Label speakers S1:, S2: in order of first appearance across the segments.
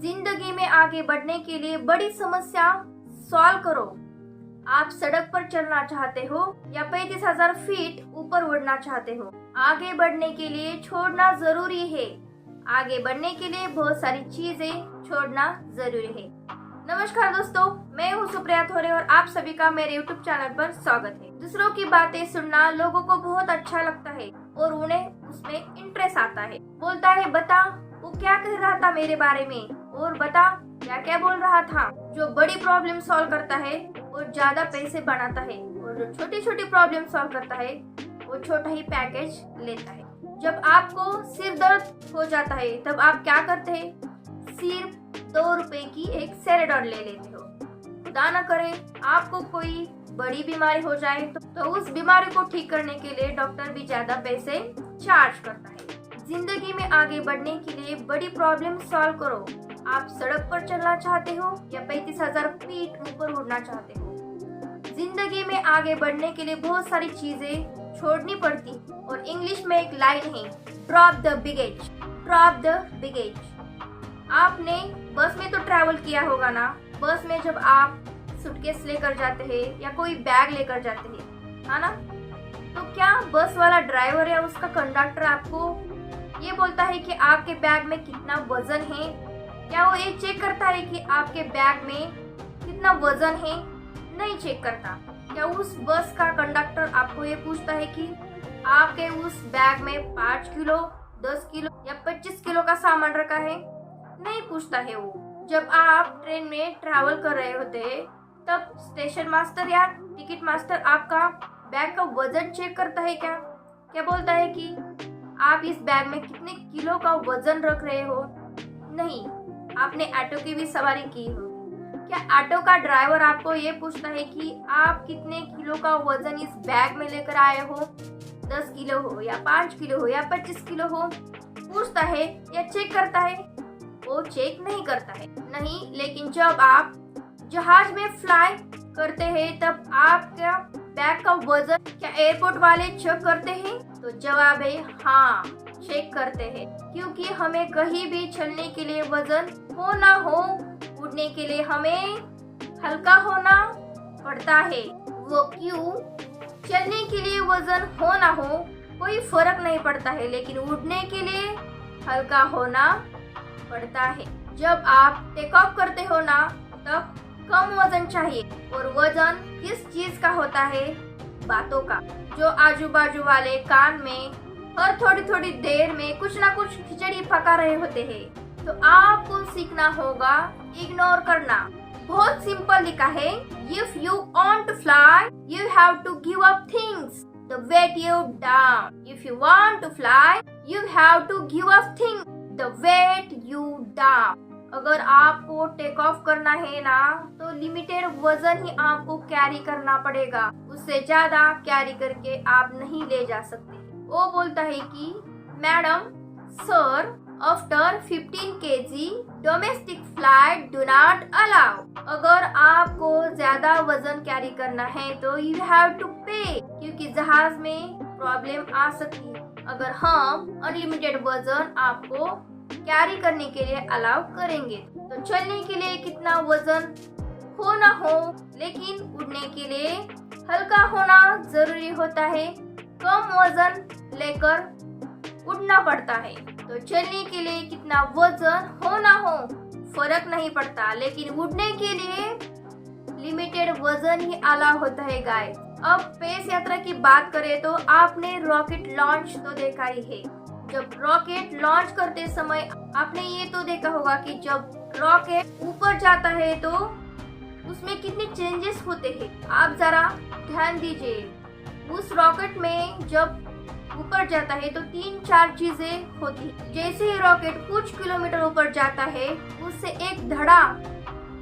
S1: जिंदगी में आगे बढ़ने के लिए बड़ी समस्या सॉल्व करो। आप सड़क पर चलना चाहते हो या 35,000 फीट ऊपर उड़ना चाहते हो, आगे बढ़ने के लिए छोड़ना जरूरी है। आगे बढ़ने के लिए बहुत सारी चीजें छोड़ना जरूरी है। नमस्कार दोस्तों, मैं हूँ सुप्रिया थोरे और आप सभी का मेरे YouTube चैनल पर स्वागत है। दूसरों की बातें सुनना लोगों को बहुत अच्छा लगता है और उन्हें उसमें इंटरेस्ट आता है। बोलता है, बता वो क्या कह रहा था मेरे बारे में, और बता क्या क्या बोल रहा था। जो बड़ी प्रॉब्लम सॉल्व करता है वो ज्यादा पैसे बनाता है, और जो छोटी छोटी प्रॉब्लम सॉल्व करता है वो छोटा ही पैकेज लेता है। जब आपको सिर दर्द हो जाता है तब आप क्या करते हैं? सिर्फ 2 रुपए की एक सेरेडॉन ले लेते हो। खुदा न करे आपको कोई बड़ी बीमारी हो जाए तो उस बीमारी को ठीक करने के लिए डॉक्टर भी ज्यादा पैसे चार्ज करता है। जिंदगी में आगे बढ़ने के लिए बड़ी प्रॉब्लम सॉल्व करो। आप सड़क पर चलना चाहते हो या 35,000 फीट ऊपर उड़ना चाहते हो। जिंदगी में आगे बढ़ने के लिए बहुत सारी चीजें छोड़नी पड़ती, और इंग्लिश में एक लाइन है, drop the baggage. Drop the baggage. आपने बस में तो ट्रैवल किया होगा ना। बस में जब आप सूटकेस लेकर जाते हैं या कोई बैग लेकर जाते हैं, है ना, तो क्या बस वाला ड्राइवर या उसका कंडक्टर आपको ये बोलता है कि आपके बैग में कितना वजन है? क्या वो ये चेक करता है कि आपके बैग में कितना वजन है? नहीं चेक करता। क्या उस बस का कंडक्टर आपको ये पूछता है कि आपके उस बैग में 5 किलो, 10 किलो या 25 किलो का सामान रखा है? नहीं पूछता है वो। जब आप ट्रेन में ट्रैवल कर रहे होते तब स्टेशन मास्टर या टिकट मास्टर आपका बैग का वजन चेक करता है क्या? क्या बोलता है कि आप इस बैग में कितने किलो का वजन रख रहे हो? नहीं। आपने ऑटो की भी सवारी की हो, क्या ऑटो का ड्राइवर आपको ये पूछता है कि आप कितने किलो का वजन इस बैग में लेकर आए हो? 10 किलो हो या 5 किलो हो या 25 किलो हो? पूछता है या चेक करता है? वो चेक नहीं करता है। नहीं, लेकिन जब आप जहाज में फ्लाई करते हैं तब आपका बैग का वजन क्या एयरपोर्ट वाले चेक करते हैं? तो जवाब है हाँ, चेक करते हैं, क्योंकि हमें कहीं भी चलने के लिए वजन हो ना हो, उड़ने के लिए हमें हल्का होना पड़ता है। वो क्यों? चलने के लिए वजन हो ना हो कोई फर्क नहीं पड़ता है, लेकिन उड़ने के लिए हल्का होना पड़ता है। जब आप टेक ऑफ करते हो ना तब कम वजन चाहिए, और वजन किस चीज का होता है? बातों का। जो आजू बाजू वाले कान में हर थोड़ी थोड़ी देर में कुछ ना कुछ खिचड़ी पका रहे होते हैं, तो आपको सीखना होगा इग्नोर करना। बहुत सिंपल लिखा है, if you want to fly you have to give up things the weight you down. If you want to fly you have to give up things the weight you down. अगर आपको take off करना है ना तो limited वजन ही आपको carry करना पड़ेगा, उससे ज्यादा कैरी करके आप नहीं ले जा सकते। वो बोलता है कि madam, sir, after 15 kg domestic flight do not allow. अगर आपको ज्यादा वजन कैरी करना है तो यू हैव टू पे, क्योंकि जहाज में प्रॉब्लम आ सकती है अगर हम अनलिमिटेड वजन आपको कैरी करने के लिए अलाउ करेंगे। तो चलने के लिए कितना वजन हो ना हो, लेकिन उड़ने के लिए हल्का होना जरूरी होता है। कम वजन लेकर उड़ना पड़ता है। तो चलने के लिए कितना वजन हो ना हो फर्क नहीं पड़ता, लेकिन उड़ने के लिए लिमिटेड वजन ही अलाउ होता है गाइस। अब स्पेस यात्रा की बात करें तो आपने रॉकेट लॉन्च तो देखा ही है। जब रॉकेट लॉन्च करते समय आपने ये तो देखा होगा कि जब रॉकेट ऊपर जाता है तो उसमें कितने चेंजेस होते हैं। आप जरा ध्यान दीजिए। उस रॉकेट में जब ऊपर जाता है तो 3-4 चीजें होती है। जैसे ही रॉकेट कुछ किलोमीटर ऊपर जाता है उससे एक धड़ा,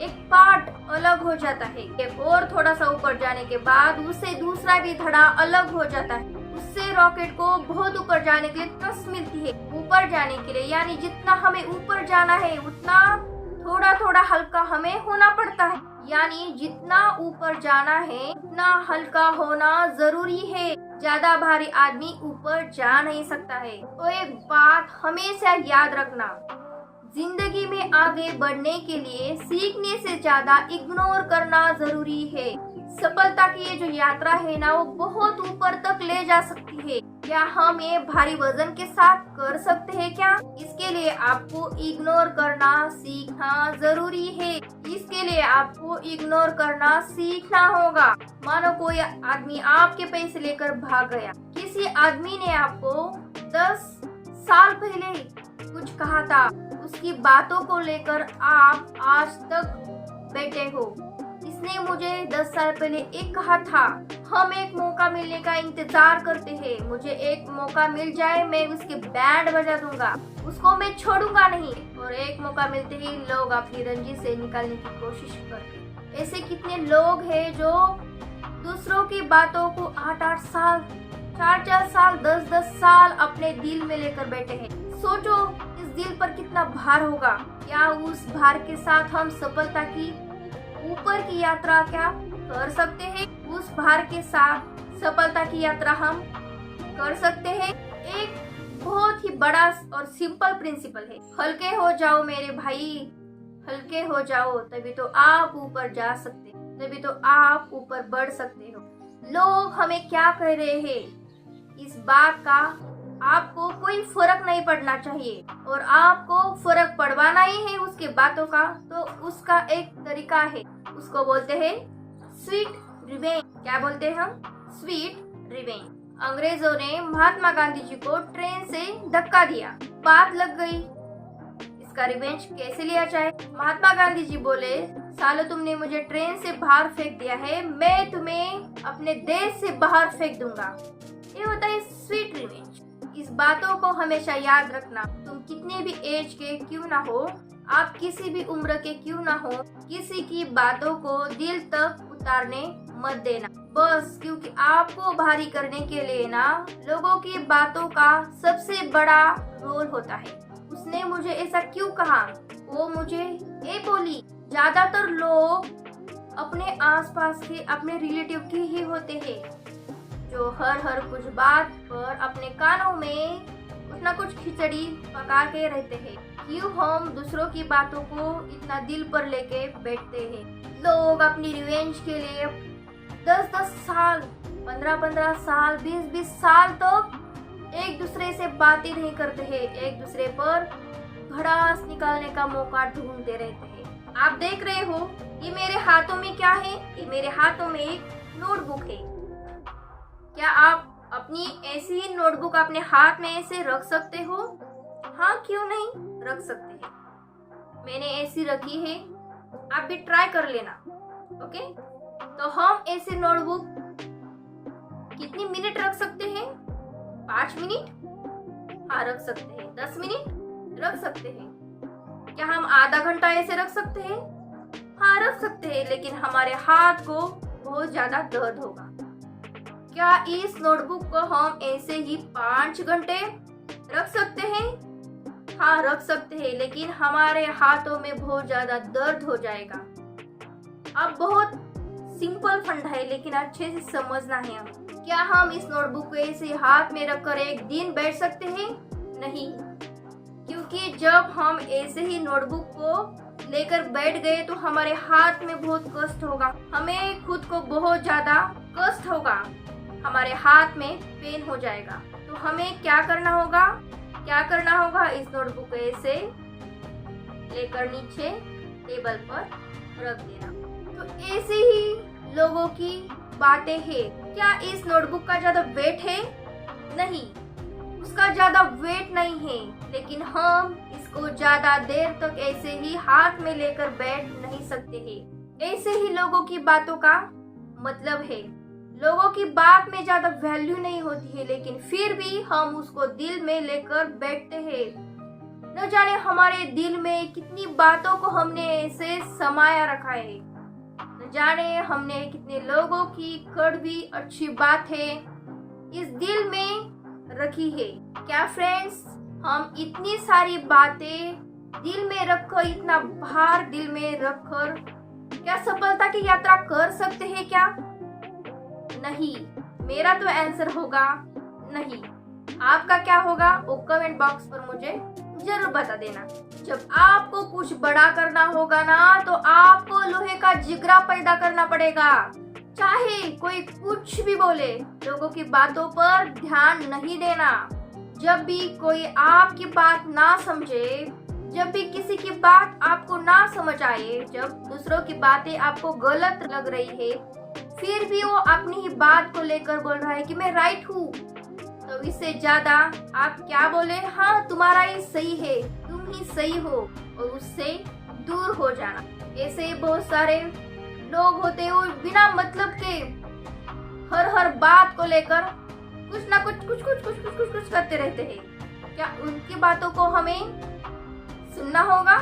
S1: एक पार्ट अलग हो जाता है, और थोड़ा सा ऊपर जाने के बाद उससे दूसरा भी धड़ा अलग हो जाता है। उससे रॉकेट को बहुत ऊपर जाने के लिए ट्रस्ट मिलती है। ऊपर जाने के लिए यानी जितना हमें ऊपर जाना है उतना थोड़ा थोड़ा हल्का हमें होना पड़ता है। यानी जितना ऊपर जाना है उतना हल्का होना जरूरी है। ज्यादा भारी आदमी ऊपर जा नहीं सकता है। तो एक बात हमेशा याद रखना, जिंदगी में आगे बढ़ने के लिए सीखने से ज्यादा इग्नोर करना जरूरी है। सफलता की ये जो यात्रा है ना, वो बहुत ऊपर तक ले जा सकती है। क्या हम ये भारी वजन के साथ कर सकते हैं क्या? इसके लिए आपको इग्नोर करना सीखना जरूरी है। इसके लिए आपको इग्नोर करना सीखना होगा। मानो कोई आदमी आपके पैसे लेकर भाग गया। किसी आदमी ने आपको 10 साल पहले कुछ कहा था, उसकी बातों को लेकर आप आज तक बैठे हो। इसने मुझे 10 साल पहले एक कहा था। हम एक मौका मिलने का इंतजार करते हैं। मुझे एक मौका मिल जाए, मैं उसके बैंड बजा दूंगा, उसको मैं छोड़ूंगा नहीं। और एक मौका मिलते ही लोग अपनी रंजिश से निकालने की कोशिश करते हैं। ऐसे कितने लोग हैं जो दूसरों की बातों को 8-8 साल, 4-4 साल, 10-10 साल अपने दिल में लेकर बैठे हैं। सोचो इस दिल पर कितना भार होगा। क्या उस भार के साथ हम सफलता की ऊपर की यात्रा क्या कर सकते हैं? उस भार के साथ सफलता की यात्रा हम कर सकते हैं। एक बहुत ही बड़ा और सिंपल प्रिंसिपल है, हल्के हो जाओ मेरे भाई, हल्के हो जाओ, तभी तो आप ऊपर जा सकते, तभी तो आप ऊपर बढ़ सकते हो। लोग हमें क्या कह रहे हैं, इस बात का आपको कोई फर्क नहीं पड़ना चाहिए। और आपको फर्क पड़वाना ही है उसके बातों का, तो उसका एक तरीका है, उसको बोलते हैं स्वीट रिवेंज। क्या बोलते हैं हम? Sweet revenge. अंग्रेजों ने महात्मा गांधी जी को ट्रेन से धक्का दिया, बात लग गई। इसका रिवेंज कैसे लिया जाए? महात्मा गांधी जी बोले, सालो तुमने मुझे ट्रेन से बाहर फेंक दिया है, मैं तुम्हें अपने देश से बाहर फेंक दूंगा। ये होता है स्वीट रिवेंज। इस बातों को हमेशा याद रखना। तुम कितने भी एज के क्यों ना हो, आप किसी भी उम्र के क्यों ना हो, किसी की बातों को दिल तक उतारने मत देना। बस क्योंकि आपको भारी करने के लिए ना लोगों की बातों का सबसे बड़ा रोल होता है। उसने मुझे ऐसा क्यों कहा, वो मुझे ये बोली। ज्यादातर लोग अपने आसपास के अपने रिलेटिव के ही होते हैं, जो हर कुछ बात पर अपने कानों में कुछ न कुछ खिचड़ी पका के रहते हैं। क्यों हम दूसरों की बातों को इतना दिल पर लेके बैठते हैं? लोग अपनी रिवेंज के लिए 10-10 साल, 15-15 साल, 20-20 साल तक एक दूसरे से बातें नहीं करते हैं, एक दूसरे पर भड़ास निकालने का मौका ढूंढते रहते हैं। आप देख रहे हो, ये मेरे हाथों में क्या है? ये मेरे हाथों में एक नोटबुक है। क्या आप अपनी ऐसी ही नोटबुक अपने हाथ में ऐसे रख सकते हो? हाँ, क्यों नहीं रख सकते हैं। मैंने ऐसी रखी है, आप भी ट्राई कर लेना। ओके, तो हम ऐसे नोटबुक कितनी मिनट रख सकते हैं? 5 मिनट? हाँ, रख सकते हैं। 10 मिनट रख सकते हैं। क्या हम आधा घंटा ऐसे रख सकते हैं? हाँ, रख सकते हैं, लेकिन हमारे हाथ को बहुत ज्यादा दर्द होगा। क्या इस नोटबुक को हम ऐसे ही 5 घंटे रख सकते हैं? हाँ, रख सकते हैं, लेकिन हमारे हाथों में बहुत ज्यादा दर्द हो जाएगा। अब बहुत सिंपल फंडा है, लेकिन अच्छे से समझना है हमें। क्या हम इस नोटबुक को ऐसे हाथ में रखकर एक दिन बैठ सकते हैं? नहीं, क्योंकि जब हम ऐसे ही नोटबुक को लेकर बैठ गए तो हमारे हाथ में बहुत कष्ट होगा, हमें खुद को बहुत ज्यादा कष्ट होगा, हमारे हाथ में पेन हो जाएगा। तो हमें क्या करना होगा? क्या करना होगा? इस नोटबुक को ऐसे लेकर नीचे टेबल पर रख देना। तो ऐसे ही लोगों की बातें हैं। क्या इस नोटबुक का ज्यादा वेट है? नहीं, उसका ज्यादा वेट नहीं है, लेकिन हम इसको ज्यादा देर तक ऐसे ही हाथ में लेकर बैठ नहीं सकते हैं। ऐसे ही लोगों की बातों का मतलब है। लोगों की बात में ज्यादा वैल्यू नहीं होती है, लेकिन फिर भी हम उसको दिल में लेकर बैठते हैं। न जाने हमारे दिल में कितनी बातों को हमने ऐसे समाया रखा है, न जाने हमने कितने लोगों की कड़वी अच्छी बातें इस दिल में रखी है। क्या फ्रेंड्स, हम इतनी सारी बातें दिल में रखकर, इतना भार दिल में रखकर क्या सफलता की यात्रा कर सकते हैं क्या? नहीं, मेरा तो आंसर होगा नहीं। आपका क्या होगा वो कमेंट बॉक्स पर मुझे जरूर बता देना। जब आपको कुछ बड़ा करना होगा ना तो आपको लोहे का जिगरा पैदा करना पड़ेगा। चाहे कोई कुछ भी बोले, लोगों की बातों पर ध्यान नहीं देना। जब भी कोई आपकी बात ना समझे, जब भी किसी की बात आपको ना समझ आए, जब दूसरों की बातें आपको गलत लग रही है, फिर भी वो अपनी ही बात को लेकर बोल रहा है कि मैं राइट हूँ, तो इससे ज्यादा आप क्या बोले, हाँ तुम्हारा ही सही है, तुम ही सही हो, और उससे दूर हो जाना। ऐसे बहुत सारे लोग होते हैं वो बिना मतलब के हर बात को लेकर कुछ ना कुछ करते रहते हैं। क्या उनकी बातों को हमें सुनना होगा?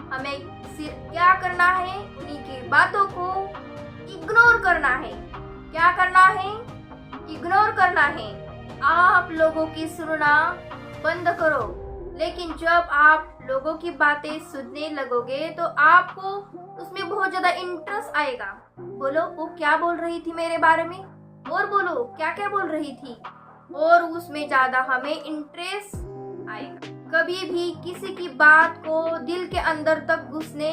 S1: हमें सिर्फ क्या करना है, उन्हीं की बातों को इग्नोर करना है। क्या करना है? इग्नोर करना है। आप लोगों की सुनना बंद करो। लेकिन जब आप लोगों की बातें सुनने लगोगे तो आपको उसमें बहुत ज्यादा इंटरेस्ट आएगा। बोलो वो क्या बोल रही थी मेरे बारे में, और बोलो क्या क्या बोल रही थी, और उसमें ज्यादा हमें इंटरेस्ट आएगा। कभी भी किसी की बात को दिल के अंदर तक घुसने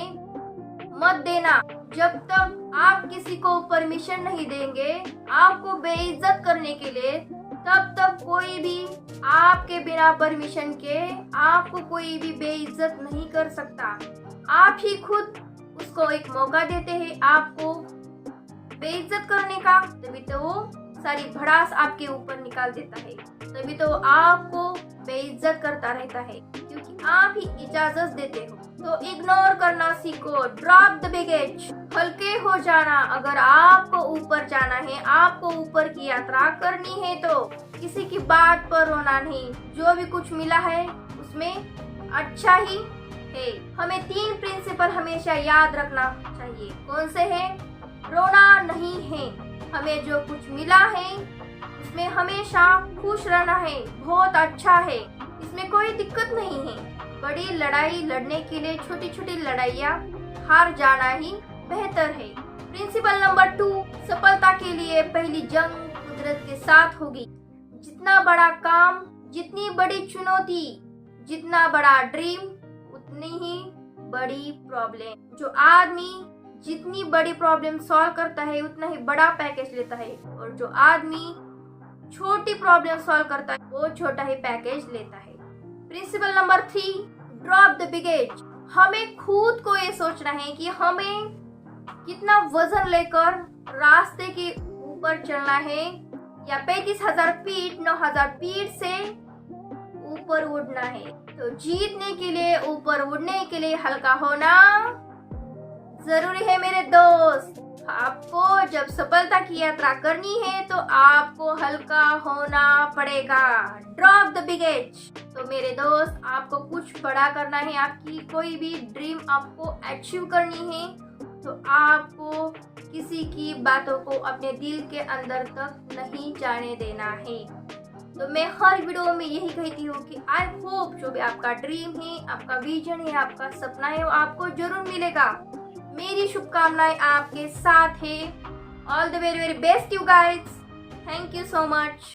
S1: मत देना। जब तक आप किसी को परमिशन नहीं देंगे आपको बेइज्जत करने के लिए, तब तक कोई भी आपके बिना परमिशन के आपको कोई भी बेइज्जत नहीं कर सकता। आप ही खुद उसको एक मौका देते हैं आपको बेइज्जत करने का, तभी तो वो सारी भड़ास आपके ऊपर निकाल देता है, तभी तो आपको बेइज्जत करता रहता है, क्योंकि आप ही इजाजत देते हो। तो इग्नोर करना सीखो। ड्रॉप द बैगेज, हल्के हो जाना। अगर आपको ऊपर जाना है, आपको ऊपर की यात्रा करनी है, तो किसी की बात पर रोना नहीं। जो भी कुछ मिला है उसमें अच्छा ही है। हमें 3 प्रिंसिपल हमेशा याद रखना चाहिए। कौन से हैं? रोना नहीं है। हमें जो कुछ मिला है उसमें हमेशा खुश रहना है। बहुत अच्छा है, इसमें कोई दिक्कत नहीं है। बड़ी लड़ाई लड़ने के लिए छोटी छोटी लड़ाइयाँ हार जाना ही बेहतर है। प्रिंसिपल नंबर 2, सफलता के लिए पहली जंग कुदरत के साथ होगी। जितना बड़ा काम, जितनी बड़ी चुनौती, जितना बड़ा ड्रीम, उतनी ही बड़ी प्रॉब्लम। जो आदमी जितनी बड़ी प्रॉब्लम सॉल्व करता है उतना ही बड़ा पैकेज लेता है, और जो आदमी छोटी प्रॉब्लम सॉल्व करता है वो छोटा ही पैकेज लेता है। Principle number 3, drop the baggage. हमें खुद को ये सोचना है कि हमें कितना वजन लेकर रास्ते के ऊपर चलना है, या 35,000 फीट 9,000 फीट से ऊपर उड़ना है। तो जीतने के लिए, ऊपर उड़ने के लिए हल्का होना जरूरी है मेरे दोस्त। आपको जब सफलता की यात्रा करनी है तो आपको हल्का होना पड़ेगा। Drop the baggage. तो मेरे दोस्त, आपको कुछ बड़ा करना है, आपकी कोई भी ड्रीम आपको अचीव करनी है, तो आपको किसी की बातों को अपने दिल के अंदर तक नहीं जाने देना है। तो मैं हर वीडियो में यही कहती हूँ कि आई होप जो भी आपका ड्रीम है, आपका विजन है, आपका सपना है, वो आपको जरूर मिलेगा। मेरी शुभकामनाएं आपके साथ है। All the very very best you guys. Thank you so much.